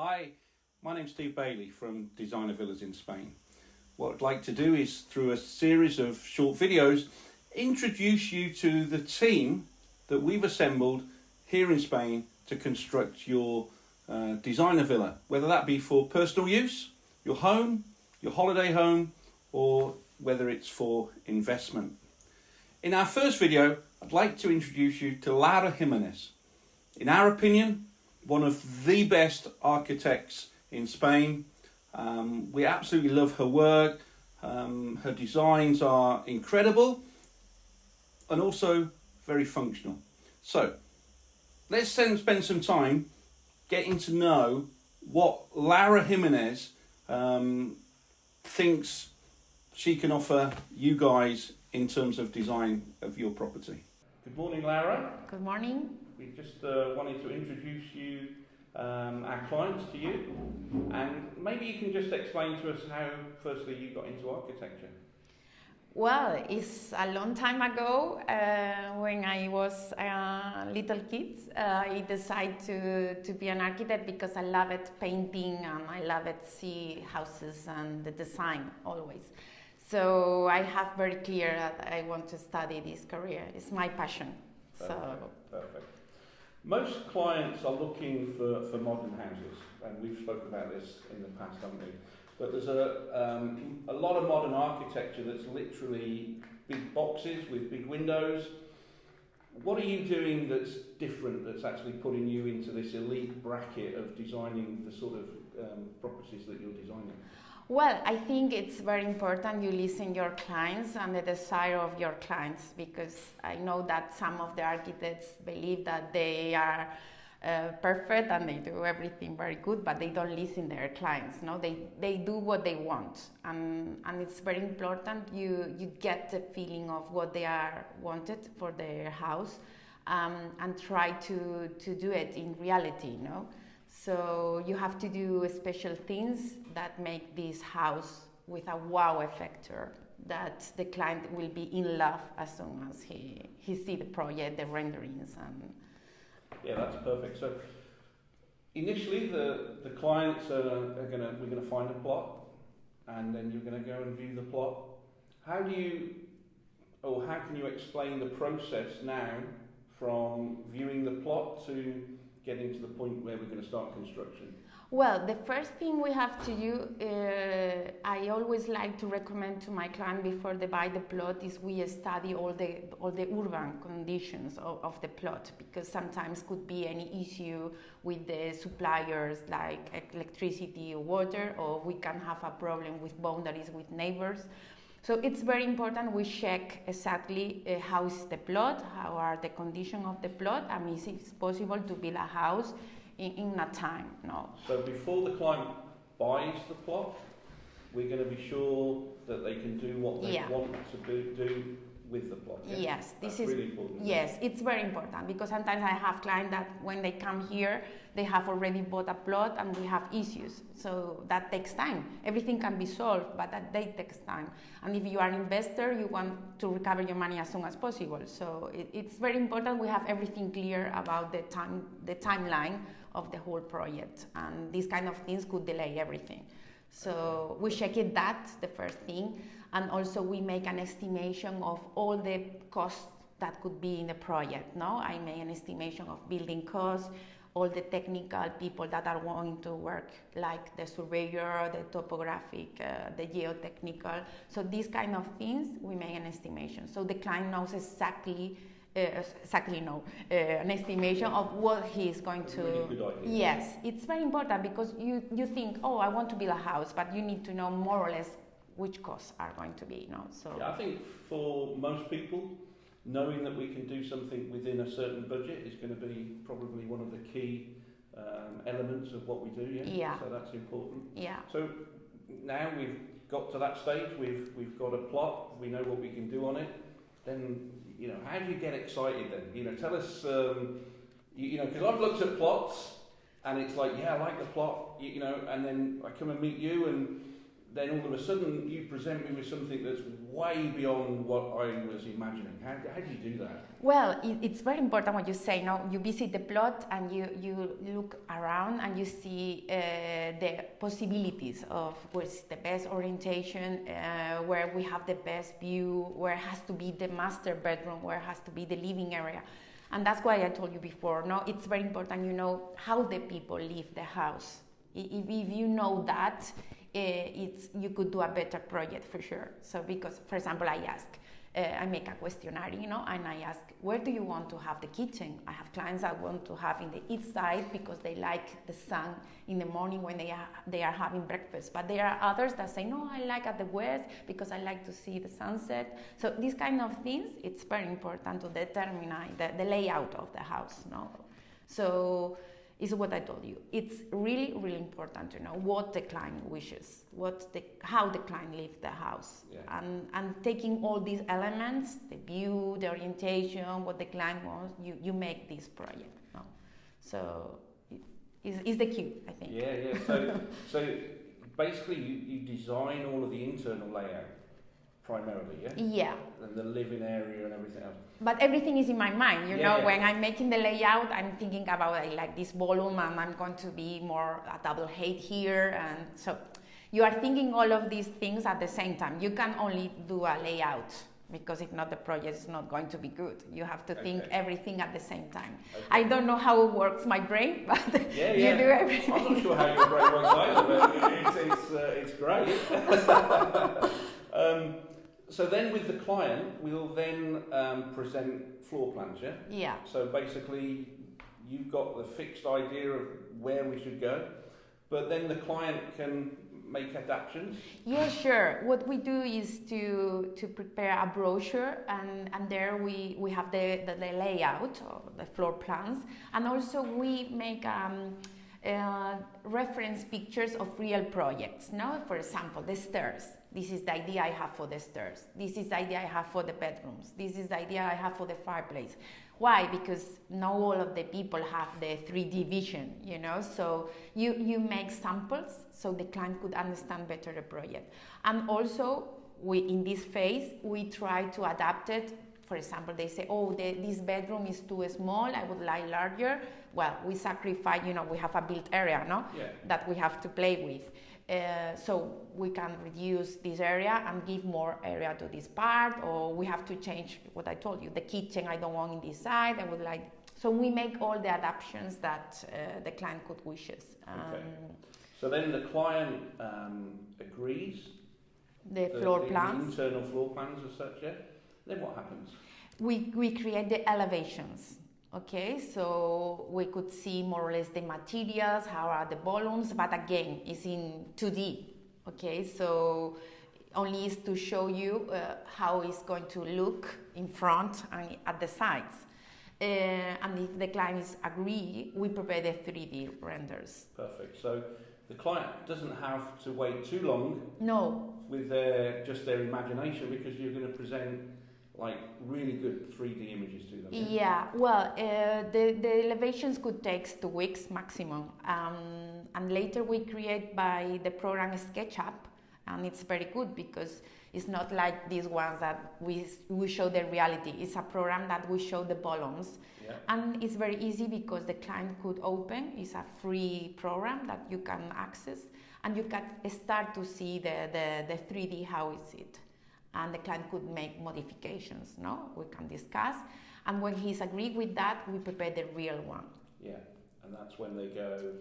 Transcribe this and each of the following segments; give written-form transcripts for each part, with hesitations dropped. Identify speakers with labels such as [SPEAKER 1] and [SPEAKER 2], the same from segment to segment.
[SPEAKER 1] Hi, my name's Steve Bailey from Designer Villas in Spain. What I'd like to do is, through a series of short videos, introduce you to the team that we've assembled here in Spain to construct your designer villa, whether that be for personal use, your home, your holiday home, or whether it's for investment. In our first video, I'd like to introduce you to Laura Jimenez. In our opinion, one of the best architects in Spain. We absolutely love her work. Her designs are incredible and also very functional. So let's spend some time getting to know what Laura Jimenez thinks she can offer you guys in terms of design of your property. Good morning, Laura.
[SPEAKER 2] Good morning.
[SPEAKER 1] We just wanted to introduce you, our clients to you, and maybe you can just explain to us how, firstly, you got into architecture.
[SPEAKER 2] Well, it's a long time ago. When I was a little kid, I decided to be an architect because I loved painting and I loved see houses and the design always. So I have very clear that I want to study this career. It's my passion.
[SPEAKER 1] Perfect. Most clients are looking for modern houses, and we've spoken about this in the past, haven't we? But there's a lot of modern architecture that's literally big boxes with big windows. What are you doing that's different, that's actually putting you into this elite bracket of designing the sort of properties that you're designing?
[SPEAKER 2] Well, I think it's very important you listen your clients and the desire of your clients, because I know that some of the architects believe that they are perfect and they do everything very good, but they don't listen their clients. No, they do what they want, and it's very important you get the feeling of what they are wanted for their house, and try to do it in reality. No. So you have to do special things that make this house with a wow effect, that the client will be in love as soon as he see the project, the renderings.
[SPEAKER 1] Yeah, that's perfect. So initially the clients we're gonna find a plot, and then you're gonna go and view the plot. How can you explain the process now from viewing the plot to getting to the point where we're going to start construction?
[SPEAKER 2] Well, the first thing we have to do, I always like to recommend to my client before they buy the plot, is we study all the urban conditions of the plot, because sometimes could be any issue with the suppliers like electricity or water, or we can have a problem with boundaries with neighbors. So it's very important we check exactly how is the plot, how are the conditions of the plot, and if it's possible to build a house in a time. No.
[SPEAKER 1] So before the client buys the plot, we're going to be sure that they can do what they want to do with the plot. Yeah?
[SPEAKER 2] Yes,
[SPEAKER 1] this is really important.
[SPEAKER 2] Yes, it's very important, because sometimes I have clients that when they come here, they have already bought a plot and we have issues. So that takes time. Everything can be solved, but that takes time. And if you are an investor, you want to recover your money as soon as possible. So it's very important we have everything clear about the timeline of the whole project. And these kind of things could delay everything. So we check it, that's the first thing. And also we make an estimation of all the costs that could be in the project. No, I make an estimation of building costs, all the technical people that are going to work, like the surveyor, the topographic, the geotechnical. So these kind of things, we make an estimation. So the client knows an estimation of what he is going to.
[SPEAKER 1] Really good idea.
[SPEAKER 2] Yes, it's very important, because you think, oh, I want to build a house, but you need to know more or less which costs are going to be. So
[SPEAKER 1] yeah, I think for most people, knowing that we can do something within a certain budget is going to be probably one of the key elements of what we do. Yeah. So that's important.
[SPEAKER 2] Yeah.
[SPEAKER 1] So now we've got to that stage. We've got a plot. We know what we can do on it. Then how do you get excited? Then tell us. Because I've looked at plots and it's like, yeah, I like the plot. And then I come and meet you, and then all of a sudden you present me with something that's way beyond what I was imagining. How do you do that?
[SPEAKER 2] Well, it's very important what you say. No, you visit the plot and you look around and you see the possibilities of where's the best orientation, where we have the best view, where has to be the master bedroom, where has to be the living area. And that's why I told you before, no, it's very important you know how the people live the house. If you know that, you could do a better project for sure. So because, for example, I make a questionnaire, you know, and I ask, where do you want to have the kitchen? I have clients that want to have in the east side because they like the sun in the morning when they are having breakfast. But there are others that say, no, I like at the west because I like to see the sunset. So these kind of things, it's very important to determine the layout of the house, no? So is what I told you. It's really, really important to know what the client wishes, how the client lives the house, and taking all these elements, the view, the orientation, what the client wants, you make this project. No? So it's the key, I think.
[SPEAKER 1] Yeah. So basically, you design all of the internal layout primarily, yeah?
[SPEAKER 2] Yeah.
[SPEAKER 1] And the living area and everything else.
[SPEAKER 2] But everything is in my mind, you know. When I'm making the layout, I'm thinking about like this volume, and I'm going to be more a double height here, and so you are thinking all of these things at the same time. You can only do a layout because if not, the project is not going to be good. You have to think everything at the same time. Okay. I don't know how it works my brain, but you do everything.
[SPEAKER 1] I'm not sure how your brain works either, but it's great. So then with the client, we'll then present floor plans, yeah?
[SPEAKER 2] Yeah.
[SPEAKER 1] So basically, you've got the fixed idea of where we should go, but then the client can make adaptations?
[SPEAKER 2] Yeah, sure. What we do is to prepare a brochure, and there we have the layout, or the floor plans, and also we make reference pictures of real projects. No? For example, the stairs. This is the idea I have for the stairs. This is the idea I have for the bedrooms. This is the idea I have for the fireplace. Why? Because not all of the people have the 3D vision, you know. So you make samples so the client could understand better the project. And also, in this phase, we try to adapt it. For example, they say, oh, this bedroom is too small, I would like larger. Well, we sacrifice, you know, we have a built area, no?
[SPEAKER 1] Yeah.
[SPEAKER 2] That we have to play with. So we can reduce this area and give more area to this part, or we have to change what I told you, the kitchen I don't want in this side, I would like, so we make all the adaptations that the client could wishes.
[SPEAKER 1] Okay. So then the client agrees?
[SPEAKER 2] The floor plans?
[SPEAKER 1] The internal floor plans as such, yeah? Then what happens?
[SPEAKER 2] We create the elevations. Okay, so we could see more or less the materials, how are the volumes, but again, it's in 2D. Okay, so only is to show you how it's going to look in front and at the sides. And if the client is agree, we prepare the 3D renders.
[SPEAKER 1] Perfect. So the client doesn't have to wait too long.
[SPEAKER 2] No.
[SPEAKER 1] With just their imagination, because you're going to present like really good 3D images to them.
[SPEAKER 2] Yeah, well, the elevations could take 2 weeks maximum, and later we create by the program SketchUp, and it's very good because it's not like these ones that we show the reality. It's a program that we show the volumes, and it's very easy because the client could open. It's a free program that you can access, and you can start to see the 3D, how is it. And the client could make modifications, no? We can discuss. And when he's agreed with that, we prepare the real one.
[SPEAKER 1] Yeah, and that's when they go,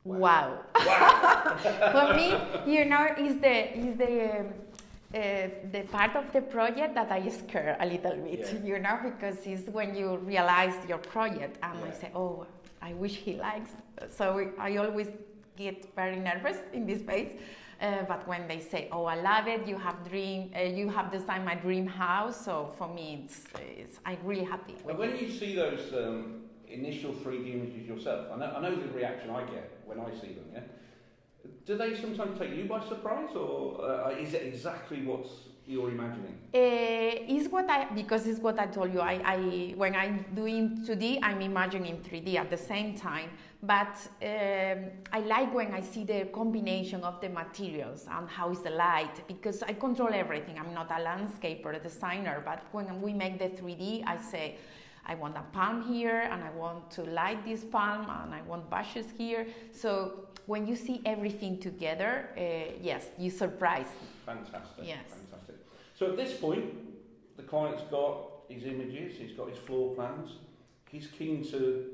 [SPEAKER 2] wow. For me, you know, is the part of the project that I scare a little bit, you know, because it's when you realize your project and I say, oh, I wish he likes. So I always get very nervous in this phase. But when they say, "Oh, I love it," you have designed my dream house. So for me, I'm really happy.
[SPEAKER 1] And when you see those initial 3D images yourself, I know the reaction I get when I see them. Yeah, do they sometimes take you by surprise, or is it exactly what's you're imagining?
[SPEAKER 2] Because it's what I told you. I when I'm doing 2D, I'm imagining 3D at the same time. But I like when I see the combination of the materials and how is the light, because I control everything. I'm not a landscaper, a designer, but when we make the 3D, I say, I want a palm here, and I want to light this palm, and I want bushes here. So when you see everything together, yes, you surprise.
[SPEAKER 1] Fantastic.
[SPEAKER 2] Yes.
[SPEAKER 1] Fantastic. So at this point, the client's got his images, he's got his floor plans, he's keen to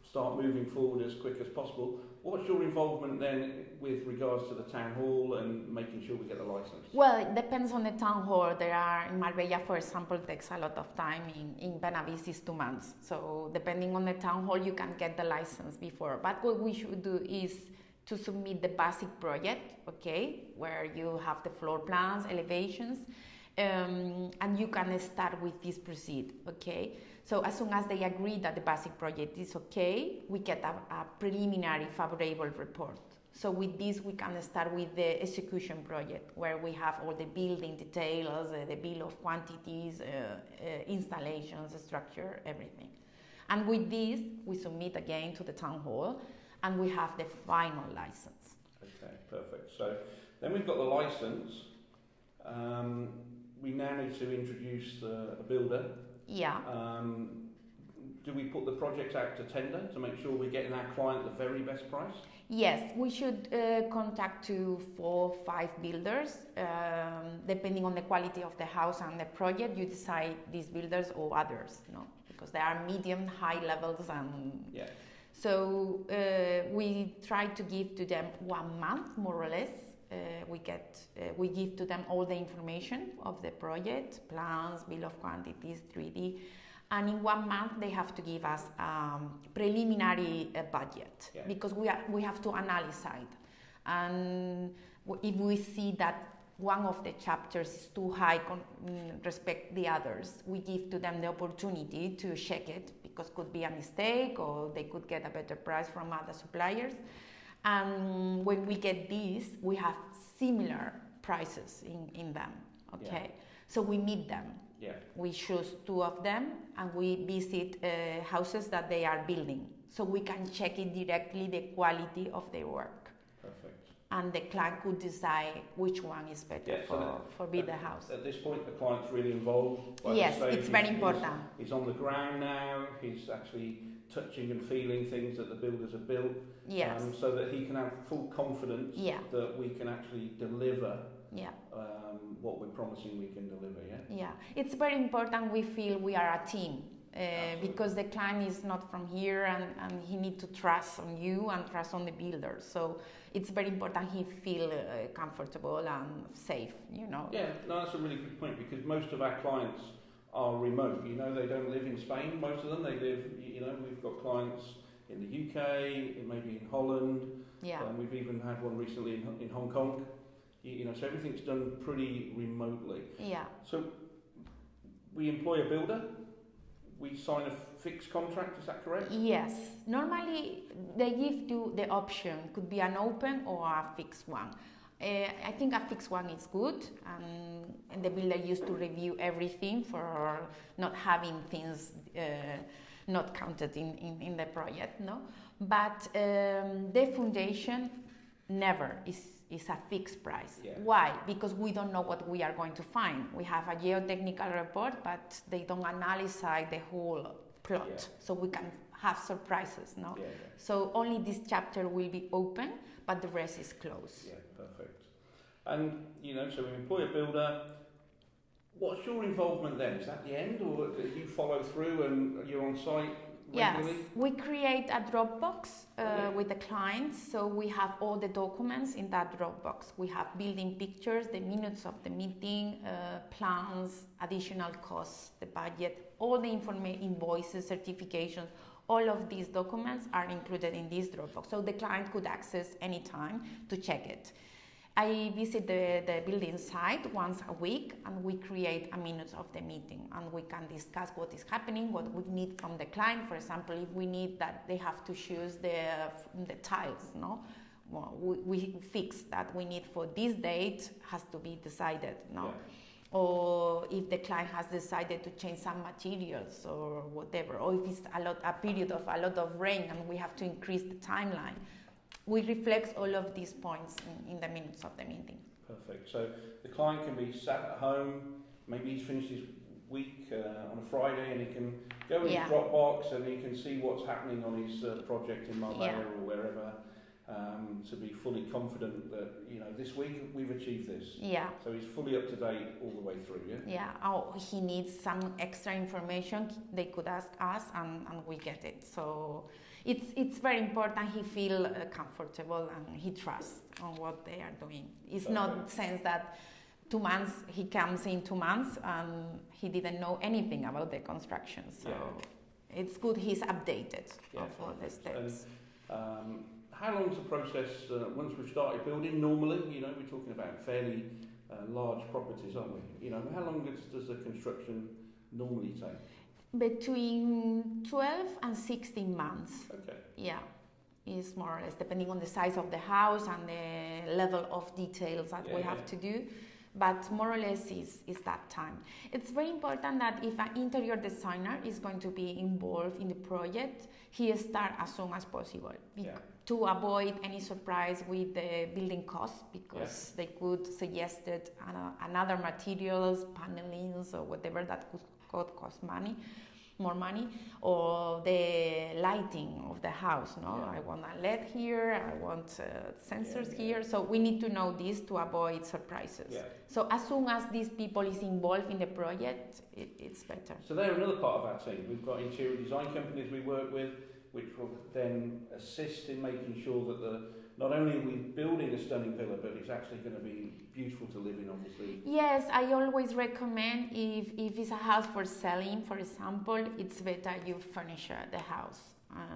[SPEAKER 1] start moving forward as quick as possible. What's your involvement then with regards to the town hall and making sure we get the license?
[SPEAKER 2] Well, it depends on the town hall. There are, in Marbella, for example, takes a lot of time. In Benavis, it's 2 months. So depending on the town hall, you can get the license before. But what we should do is to submit the basic project, okay, where you have the floor plans, elevations, and you can start with this proceed, okay? So as soon as they agree that the basic project is okay, we get a preliminary favorable report. So with this, we can start with the execution project, where we have all the building details, the bill of quantities, installations, structure, everything. And with this, we submit again to the town hall, and we have the final license.
[SPEAKER 1] Okay, perfect. So then we've got the license. We now need to introduce a builder.
[SPEAKER 2] Yeah.
[SPEAKER 1] Do we put the project out to tender to make sure we're getting our client the very best price?
[SPEAKER 2] Yes, we should contact 2, 4, 5 builders. Depending on the quality of the house and the project, you decide these builders or others, no? Because there are medium, high levels, and
[SPEAKER 1] yeah.
[SPEAKER 2] So we try to give to them 1 month, more or less. We give to them all the information of the project, plans, bill of quantities, 3D, and in 1 month they have to give us preliminary budget,
[SPEAKER 1] yeah.
[SPEAKER 2] because we have to analyze it, and if we see that one of the chapters is too high respect the others, we give to them the opportunity to check it, because could be a mistake or they could get a better price from other suppliers. And when we get these, we have similar prices in them, okay?
[SPEAKER 1] Yeah.
[SPEAKER 2] So we meet them.
[SPEAKER 1] Yeah.
[SPEAKER 2] We choose 2 of them, and we visit houses that they are building, so we can check it directly, the quality of their work.
[SPEAKER 1] Perfect.
[SPEAKER 2] And the client could decide which one is better for the house.
[SPEAKER 1] At this point, the client's really involved.
[SPEAKER 2] Yes, it's very important.
[SPEAKER 1] He's on the ground now. He's actually touching and feeling things that the builders have built.
[SPEAKER 2] Yes.
[SPEAKER 1] So that he can have full confidence that we can actually deliver what we're promising we can deliver, yeah?
[SPEAKER 2] Yeah, it's very important we feel we are a team. Because the client is not from here, and he needs to trust on you and trust on the builder. So it's very important he feel comfortable and safe, you know.
[SPEAKER 1] Yeah, no, that's a really good point, because most of our clients are remote. You know, they don't live in Spain, most of them. They live, you know, we've got clients in the UK, maybe in Holland.
[SPEAKER 2] Yeah.
[SPEAKER 1] We've even had one recently in Hong Kong. You know, so everything's done pretty remotely.
[SPEAKER 2] Yeah.
[SPEAKER 1] So we employ a builder. We sign a fixed contract, is that correct?
[SPEAKER 2] Yes. Normally, they give you the option, could be an open or a fixed one. I think a fixed one is good, and the builder used to review everything for not having things not counted in the project, no? But the foundation never is a fixed price.
[SPEAKER 1] Yeah.
[SPEAKER 2] Why? Because we don't know what we are going to find. We have a geotechnical report, but they don't analyze the whole plot.
[SPEAKER 1] Yeah.
[SPEAKER 2] So we can have surprises, no?
[SPEAKER 1] Yeah.
[SPEAKER 2] So only this chapter will be open, but the rest is closed.
[SPEAKER 1] Yeah, perfect. And, you know, so we employ a builder. What's your involvement then? Is that the end, or do you follow through and you're on site regularly?
[SPEAKER 2] Yes, we create a Dropbox with the clients, so we have all the documents in that Dropbox. We have building pictures, the minutes of the meeting, plans, additional costs, the budget, all the information, invoices, certifications, all of these documents are included in this Dropbox, so the client could access anytime to check it. I visit the building site once a week, and we create a minute of the meeting, and we can discuss what is happening, what we need from the client. For example, if we need that they have to choose the tiles, no? Well, we fix that we need for this date, has to be decided, no? or if the client has decided to change some materials or whatever, or if it's a period of a lot of rain and we have to increase the timeline. We reflect all of these points in the minutes of the meeting.
[SPEAKER 1] Perfect. So the client can be sat at home, maybe he's finished his week on a Friday, and he can go in his Dropbox and he can see what's happening on his project in Marbella or wherever, to be fully confident that, you know, this week we've achieved this.
[SPEAKER 2] Yeah.
[SPEAKER 1] So he's fully up to date all the way through, yeah?
[SPEAKER 2] Yeah. Oh, he needs some extra information, they could ask us and we get it. So it's very important he feel comfortable and he trusts on what they are doing. It's not sense that 2 months, he comes in 2 months and he didn't know anything about the construction. So it's good he's updated of all the steps.
[SPEAKER 1] And, how long is the process once we've started building? Normally, you know, we're talking about fairly large properties, aren't we? You know, how long does the construction normally take?
[SPEAKER 2] Between 12 and 16 months.
[SPEAKER 1] Okay.
[SPEAKER 2] Yeah, is more or less depending on the size of the house and the level of details that we have to do. But more or less is that time. It's very important that if an interior designer is going to be involved in the project, he start as soon as possible to avoid any surprise with the building costs, because they could suggest another materials, panelings or whatever that could cost money. More money, or the lighting of the house. I want a LED here, I want sensors here. So we need to know this to avoid surprises. So as soon as these people is involved in the project, it's better.
[SPEAKER 1] So they're another part of our team. We've got interior design companies we work with, which will then assist in making sure that not only are we building a stunning villa, but it's actually going to be beautiful to live in, obviously.
[SPEAKER 2] Yes, I always recommend if it's a house for selling, for example, it's better you furnish the house.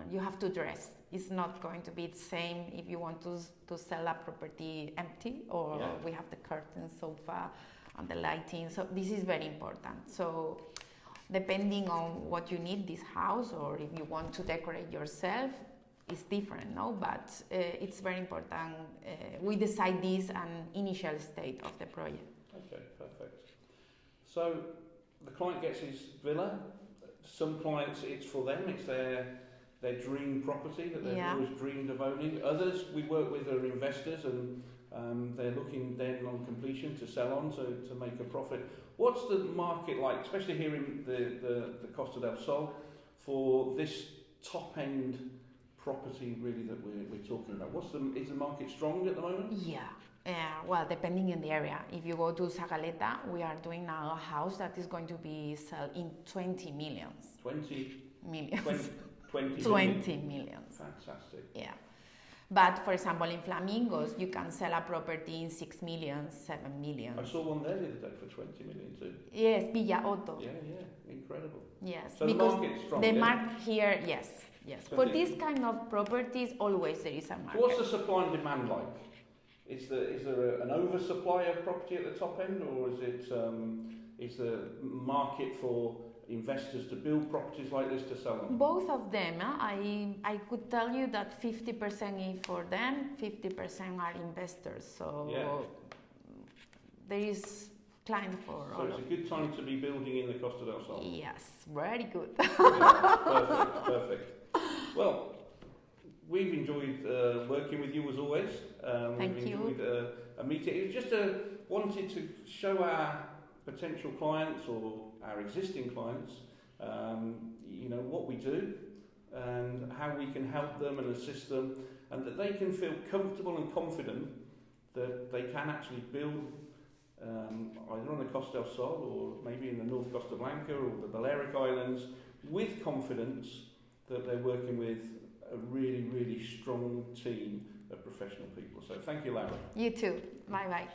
[SPEAKER 2] You have to dress. It's not going to be the same if you want to sell a property empty, or we have the curtains, sofa, and the lighting. So this is very important. So depending on what you need this house, or if you want to decorate yourself, it's different, no? But it's very important. We decide this an initial state of the project.
[SPEAKER 1] Okay, perfect. So the client gets his villa. Some clients, it's for them. It's their dream property that they've always dreamed of owning. Others we work with are investors, and they're looking then on completion to sell on to make a profit. What's the market like, especially here in the Costa del Sol, for this top end property really that we're talking about? Is the market strong at the moment?
[SPEAKER 2] Well, depending on the area. If you go to Zagaleta, we are doing now a house that is going to be sold in 20 millions.
[SPEAKER 1] 20
[SPEAKER 2] millions.
[SPEAKER 1] 20
[SPEAKER 2] millions.
[SPEAKER 1] Fantastic.
[SPEAKER 2] Yeah. But for example, in Flamingos, you can sell a property in 6 million, 7 million.
[SPEAKER 1] I saw one there the other day for 20 million too.
[SPEAKER 2] Yes, Villa Otto.
[SPEAKER 1] Yeah, incredible.
[SPEAKER 2] Yes,
[SPEAKER 1] so because the market's strong.
[SPEAKER 2] The market here, yes. So for this kind of properties, always there is a market.
[SPEAKER 1] What's the supply and demand like? Is there an oversupply of property at the top end, or is the market for investors to build properties like this to sell them?
[SPEAKER 2] Both of them. I could tell you that 50% is for them, 50% are investors. So there is client for all.
[SPEAKER 1] So it's a good time to be building in the Costa del Sol.
[SPEAKER 2] Yes, very good.
[SPEAKER 1] Perfect. Well, we've enjoyed working with you as always.
[SPEAKER 2] Thank
[SPEAKER 1] we've
[SPEAKER 2] you.
[SPEAKER 1] enjoyed a meeting. It was just wanted to show our potential clients or our existing clients, what we do and how we can help them and assist them, and that they can feel comfortable and confident that they can actually build either on the Costa del Sol or maybe in the North Costa Blanca or the Balearic Islands, with confidence that they're working with a really, really strong team of professional people. So thank you, Laura.
[SPEAKER 2] You too. Bye-bye.